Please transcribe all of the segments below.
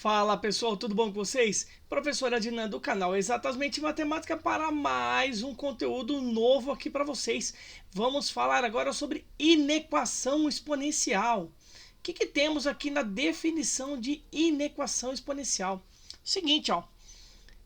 Fala pessoal, tudo bom com vocês? Professora Dinan do canal Exatamente Matemática para mais um conteúdo novo aqui para vocês. Vamos falar agora sobre inequação exponencial. O que temos aqui na definição de inequação exponencial? Seguinte, ó.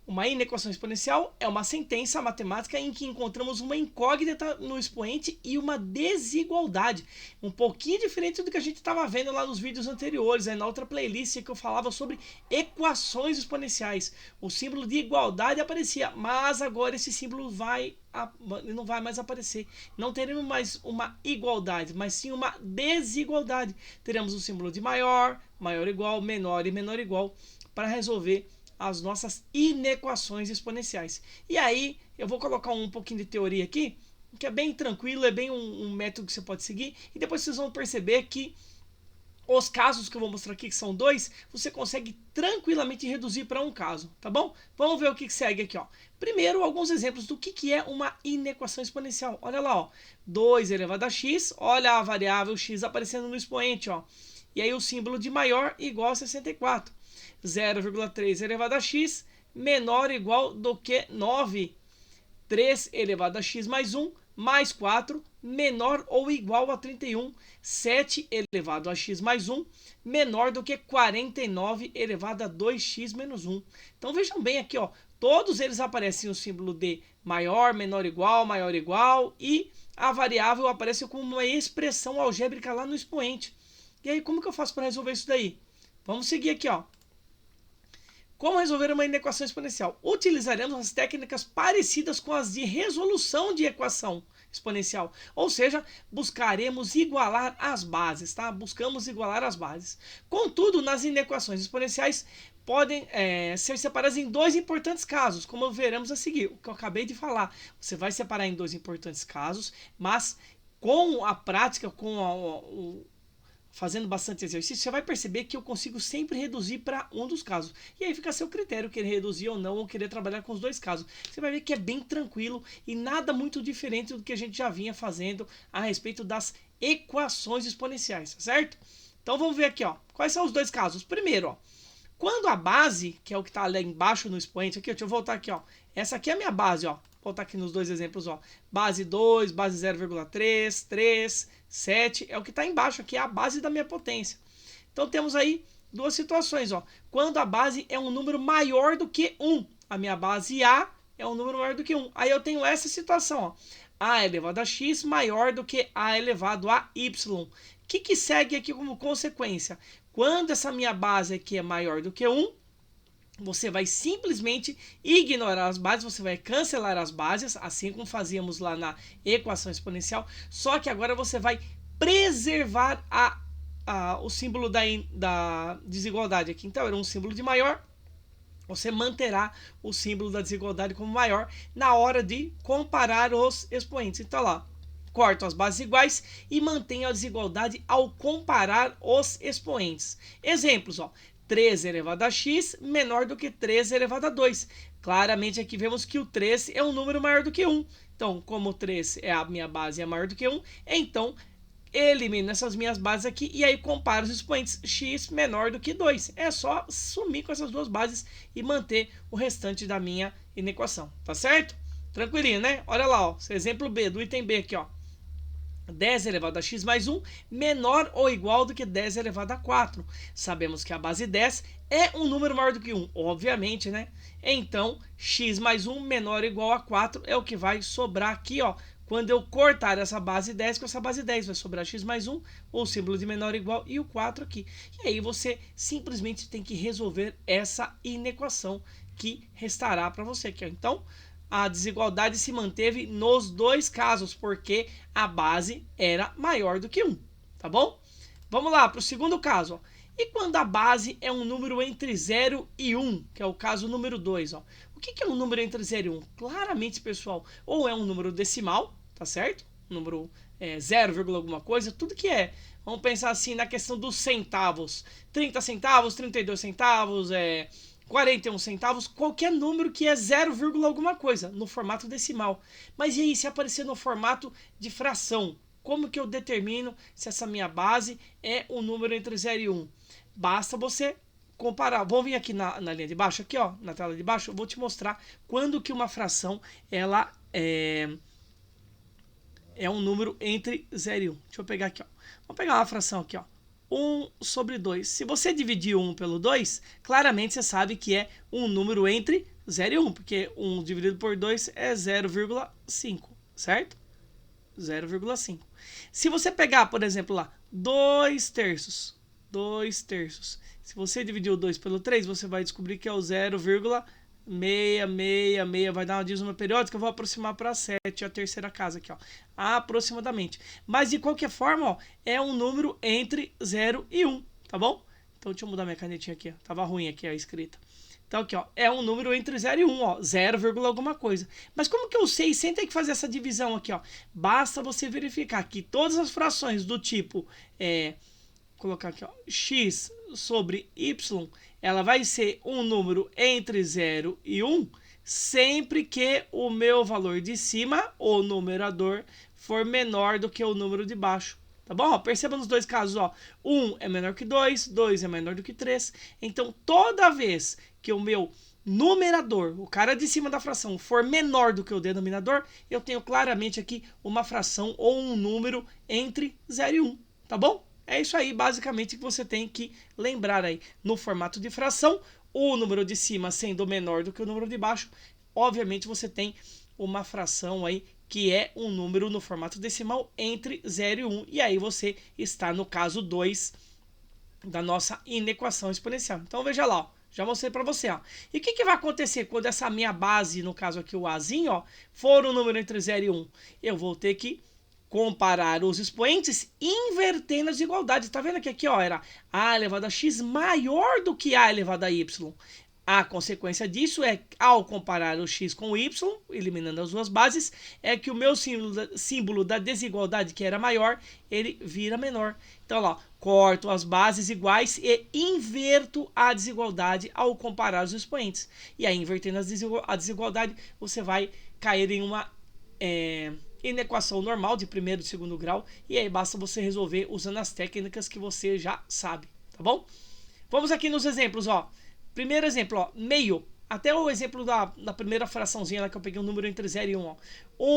Uma inequação exponencial é uma sentença matemática em que encontramos uma incógnita no expoente e uma desigualdade. Um pouquinho diferente do que a gente estava vendo lá nos vídeos anteriores, na outra playlist que eu falava sobre equações exponenciais. O símbolo de igualdade aparecia, mas agora esse símbolo não vai mais aparecer. Não teremos mais uma igualdade, mas sim uma desigualdade. Teremos o símbolo de maior, maior igual, menor e menor igual para resolver as nossas inequações exponenciais. E aí, eu vou colocar um pouquinho de teoria aqui, que é bem tranquilo, é bem um método que você pode seguir, e depois vocês vão perceber que os casos que eu vou mostrar aqui, que são dois, você consegue tranquilamente reduzir para um caso, tá bom? Vamos ver o que segue aqui, ó. Primeiro, alguns exemplos do que é uma inequação exponencial. Olha lá, ó, 2 elevado a x, olha a variável x aparecendo no expoente, ó. E aí o símbolo de maior igual a 64. 0,3 elevado a x menor ou igual do que 9. 3 elevado a x mais 1 mais 4 menor ou igual a 31. 7 elevado a x mais 1 menor do que 49 elevado a 2x menos 1. Então vejam bem aqui, ó, todos eles aparecem o símbolo de maior, menor igual e a variável aparece como uma expressão algébrica lá no expoente. E aí como que eu faço para resolver isso daí? Vamos seguir aqui, ó. Como resolver uma inequação exponencial? Utilizaremos as técnicas parecidas com as de resolução de equação exponencial, ou seja, buscaremos igualar as bases, tá? Buscamos igualar as bases. Contudo, nas inequações exponenciais podem ser separadas em dois importantes casos, como veremos a seguir, o que eu acabei de falar. Você vai separar em dois importantes casos, mas com a prática, fazendo bastante exercício, você vai perceber que eu consigo sempre reduzir para um dos casos. E aí fica a seu critério querer reduzir ou não, ou querer trabalhar com os dois casos. Você vai ver que é bem tranquilo e nada muito diferente do que a gente já vinha fazendo a respeito das equações exponenciais, certo? Então vamos ver aqui, ó. Quais são os dois casos? Primeiro, ó, quando a base, que é o que está ali embaixo no expoente, aqui, deixa eu voltar aqui, ó. Essa aqui é a minha base, ó. Vou voltar aqui nos dois exemplos, ó. Base 2, base 0,3, 3, 7, é o que está embaixo aqui, é a base da minha potência. Então temos aí duas situações, ó. Quando a base é um número maior do que 1, a minha base A é um número maior do que 1. Aí eu tenho essa situação, ó. A elevado a x maior do que A elevado a y. O que segue aqui como consequência? Quando essa minha base aqui é maior do que 1, você vai simplesmente ignorar as bases, você vai cancelar as bases, assim como fazíamos lá na equação exponencial, só que agora você vai preservar o símbolo da desigualdade aqui. Então, era um símbolo de maior, você manterá o símbolo da desigualdade como maior na hora de comparar os expoentes. Então, lá, corto as bases iguais e mantenho a desigualdade ao comparar os expoentes. Exemplos, ó. 3 elevado a x menor do que 3 elevado a 2. Claramente aqui vemos que o 3 é um número maior do que 1. Então, como 3 é a minha base é maior do que 1, então elimino essas minhas bases aqui e aí comparo os expoentes x menor do que 2. É só sumir com essas duas bases e manter o restante da minha inequação, tá certo? Tranquilinho, né? Olha lá, ó, exemplo B, do item B aqui, ó. 10 elevado a x mais 1 menor ou igual do que 10 elevado a 4. Sabemos que a base 10 é um número maior do que 1, obviamente, né? Então, x mais 1 menor ou igual a 4 é o que vai sobrar aqui, ó. Quando eu cortar essa base 10 com essa base 10, vai sobrar x mais 1, o símbolo de menor ou igual, e o 4 aqui. E aí você simplesmente tem que resolver essa inequação que restará para você aqui, ó. Então, a desigualdade se manteve nos dois casos, porque a base era maior do que 1, tá bom? Vamos lá para o segundo caso, ó. E quando a base é um número entre 0 e 1, que é o caso número 2, ó. O que é um número entre 0 e 1? Claramente, pessoal, ou é um número decimal, tá certo? Número 0, alguma coisa, tudo que é. Vamos pensar assim na questão dos centavos. 30 centavos, 32 centavos, 41 centavos, qualquer número que é 0, alguma coisa, no formato decimal. Mas e aí, se aparecer no formato de fração? Como que eu determino se essa minha base é um número entre 0 e 1? Basta você comparar, vou vir aqui na linha de baixo, aqui ó, na tela de baixo, eu vou te mostrar quando que uma fração, ela é um número entre 0 e 1. Deixa eu pegar aqui, ó. Vamos pegar uma fração aqui, ó. 1 sobre 2. Se você dividir 1 pelo 2, claramente você sabe que é um número entre 0 e 1, porque 1 dividido por 2 é 0,5, certo? 0,5. Se você pegar, por exemplo, lá, 2 terços. 2 terços. Se você dividir o 2 pelo 3, você vai descobrir que é o 0,666. Vai dar uma dízima periódica. Eu vou aproximar para 7, a terceira casa aqui, ó. Aproximadamente. Mas de qualquer forma, ó, é um número entre 0 e 1, tá bom? Então deixa eu mudar minha canetinha aqui, ó. Tava ruim aqui a escrita. Então aqui, ó, é um número entre 0 e 1, ó, 0, alguma coisa. Mas como que eu sei sem ter que fazer essa divisão aqui, ó? Basta você verificar que todas as frações do tipo, colocar aqui, ó, x sobre y, ela vai ser um número entre 0 e 1, sempre que o meu valor de cima, o numerador, for menor do que o número de baixo. Tá bom? Ó, perceba nos dois casos, ó, 1 é menor que 2, 2 é menor do que 3. Então, toda vez que o meu numerador, o cara de cima da fração, for menor do que o denominador, eu tenho claramente aqui uma fração ou um número entre 0 e 1. Tá bom? É isso aí, basicamente, que você tem que lembrar aí. No formato de fração, o número de cima sendo menor do que o número de baixo, obviamente você tem uma fração aí que é um número no formato decimal entre 0 e 1. E aí você está no caso 2 da nossa inequação exponencial. Então veja lá, ó, já mostrei para você. Ó. E o que vai acontecer quando essa minha base, no caso aqui o Azinho, ó, for um número entre 0 e 1? Eu vou ter que comparar os expoentes invertendo as desigualdades. Tá vendo que aqui ó, era a elevado a x maior do que a elevado a y. A consequência disso é, ao comparar o x com o y, eliminando as duas bases, é que o meu símbolo da desigualdade, que era maior, ele vira menor. Então, lá, corto as bases iguais e inverto a desigualdade ao comparar os expoentes. E aí, invertendo a desigualdade, você vai cair em uma inequação normal de primeiro e segundo grau. E aí, basta você resolver usando as técnicas que você já sabe, tá bom? Vamos aqui nos exemplos, ó. Primeiro exemplo, ó, meio. Até o exemplo da primeira fraçãozinha lá que eu peguei um número entre 0 e 1. Ó.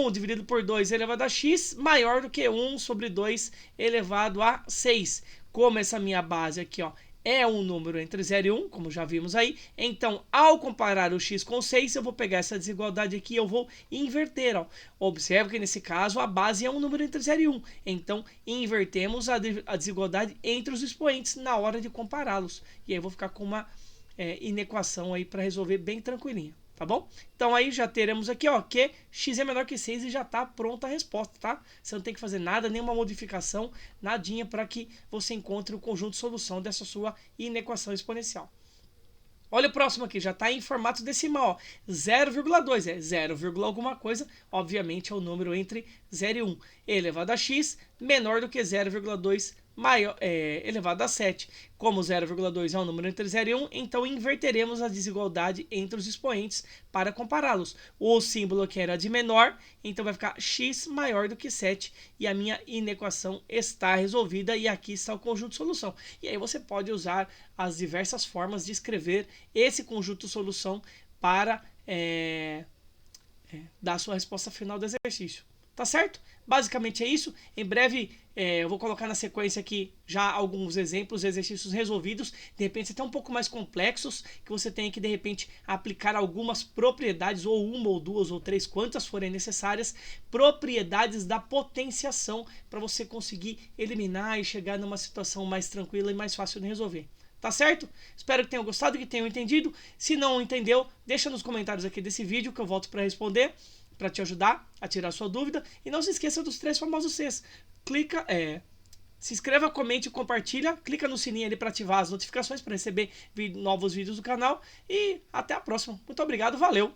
1 dividido por 2 elevado a x maior do que 1 sobre 2 elevado a 6. Como essa minha base aqui ó, é um número entre 0 e 1, como já vimos aí. Então, ao comparar o x com 6, eu vou pegar essa desigualdade aqui e eu vou inverter. Ó. Observe que nesse caso a base é um número entre 0 e 1. Então, invertemos a desigualdade entre os expoentes na hora de compará-los. E aí eu vou ficar com uma inequação aí para resolver bem tranquilinho, tá bom? Então aí já teremos aqui, ó, que x é menor que 6 e já tá pronta a resposta, tá? Você não tem que fazer nada, nenhuma modificação, nadinha para que você encontre o conjunto de solução dessa sua inequação exponencial. Olha o próximo aqui, já está em formato decimal, 0,2, é 0, alguma coisa, obviamente é o número entre 0 e 1, elevado a x menor do que 0,2 elevado a 7. Como 0,2 é um número entre 0 e 1, então inverteremos a desigualdade entre os expoentes para compará-los. O símbolo aqui era de menor, então vai ficar x maior do que 7 e a minha inequação está resolvida e aqui está o conjunto de solução. E aí você pode usar as diversas formas de escrever esse conjunto de solução para dar a sua resposta final do exercício. Tá certo? Basicamente é isso. Em breve eu vou colocar na sequência aqui já alguns exemplos, exercícios resolvidos, de repente até um pouco mais complexos, que você tem que de repente aplicar algumas propriedades, ou uma, ou duas, ou três, quantas forem necessárias, propriedades da potenciação, para você conseguir eliminar e chegar numa situação mais tranquila e mais fácil de resolver. Tá certo? Espero que tenham gostado e que tenham entendido. Se não entendeu, deixa nos comentários aqui desse vídeo que eu volto para responder, para te ajudar a tirar sua dúvida. E não se esqueça dos 3 famosos Cs. Clica, se inscreva, comente e compartilha. Clica no sininho ali para ativar as notificações para receber novos vídeos do canal. E até a próxima. Muito obrigado, valeu!